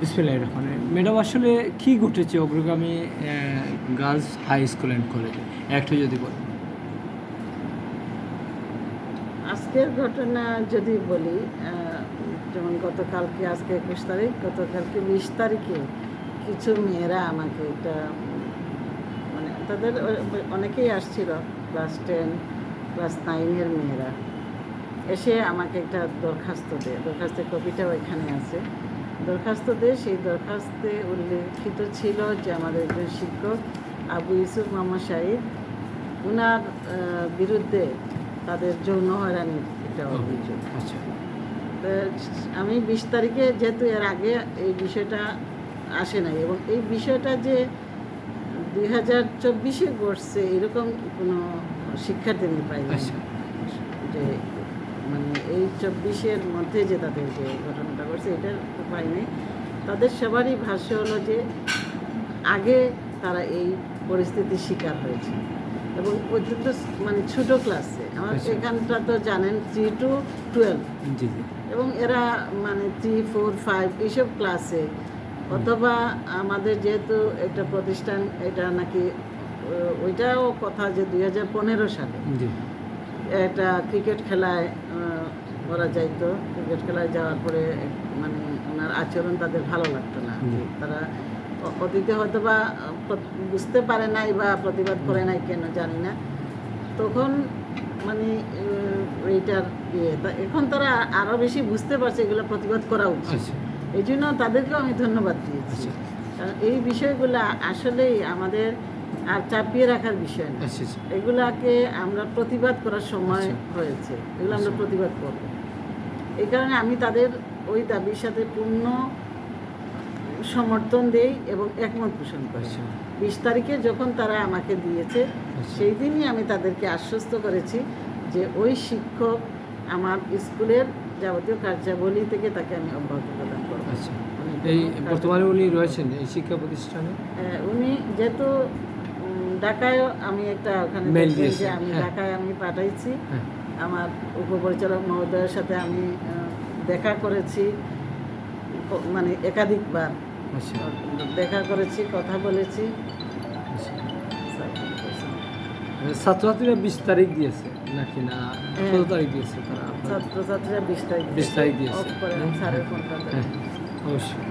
বিসমিল্লাহির রহমানির রহিম। ম্যাডাম, আসলে কি ঘটেছে অগ্রগামী গার্লস হাই স্কুল অ্যান্ড কলেজে একটু যদি বলেন। আজকের ঘটনা যদি বলি, যেমন গতকালকে, আজকে 21 তারিখ, গতকালকে 20 তারিখে কিছু মেয়েরা আমাকে একটা মানে তাদের অনেকেই আসছিল, ক্লাস 10 ক্লাস 9-এর মেয়েরা এসে আমাকে একটা দরখাস্ত দেয়। দরখাস্তের কপিটাও এখানে আছে। দরখাস্ত দেয়, সেই দরখাস্তে উল্লেখিত ছিল যে আমাদের একজন শিক্ষক আবু ইউসুফ মোহাম্মদ শাহিদ, ওনার বিরুদ্ধে তাদের যৌন হয়রানির একটা অভিযোগ। আচ্ছা, আমি 20 তারিখে, যেহেতু এর আগে এই বিষয়টা আসে নাই এবং এই বিষয়টা যে 2024-এ ঘটছে এরকম কোনো শিক্ষার্থী আমি পাইনি। যে মানে এই 24-এর মধ্যে যে তাদের যে ঘটনাটা ঘটছে এটা পাইনি। তাদের সবারই ভাষ্য হলো যে আগে তারা এই পরিস্থিতির শিকার হয়েছে এবং অত্যন্ত মানে ছোটো ক্লাসে। আমার এখানটা তো জানেন 3 to 12, এবং এরা মানে 3, 4, 5 এইসব ক্লাসে, অথবা আমাদের যেহেতু একটা প্রতিষ্ঠান, এটা নাকি ওইটাও কথা যে 2015 সালে একটা ক্রিকেট খেলায় ওরা যাইতো। ক্রিকেট খেলায় যাওয়ার পরে মানে ওনার আচরণ তাদের ভালো লাগতো না। তারা অতীতে হয়তো বা বুঝতে পারে নাই বা প্রতিবাদ করে নাই, কেন জানি না। তখন মানে এইটার এখন তারা আরও বেশি বুঝতে পারছে এগুলো প্রতিবাদ করা উচিত। এই জন্য তাদেরকেও আমি ধন্যবাদ দিয়েছি। কারণ এই বিষয়গুলো আসলেই আমাদের আর চাপিয়ে রাখার বিষয় না। এগুলাকে আমরা প্রতিবাদ করার সময় হয়েছে, এগুলো আমরা প্রতিবাদ করব। এই কারণে আমি তাদের ওই দাবির সাথে পূর্ণ সমর্থন দেই এবং একমত পোষণ করি। 20 তারিখে যখন তারা আমাকে দিয়েছে, সেই দিনই আমি তাদেরকে আশ্বস্ত করেছি যে ওই শিক্ষক আমার স্কুলের যাবতীয় কার্যাবলী থেকে তাকে আমি অব্যাহত প্রদান করব। এই বর্তমানে উনি রয়েছেন এই শিক্ষা প্রতিষ্ঠানে? উনি যেহেতু ঢাকায়, আমি একটা ওখানে যে আমি ঢাকায় আমি পাঠাইছি, আমার উপপরিচালক মহোদয়ের সাথে আমি দেখা করেছি, মানে একাধিকবার দেখা করেছি, কথা বলেছি। ছাত্রছাত্রীরা 20 তারিখ দিয়েছে নাকি না কত তারিখ দিয়েছে? তারা ছাত্রছাত্রীরা 20 তারিখ দিয়েছে। অফ করে স্যারের ফোনটা। অবশ্যই।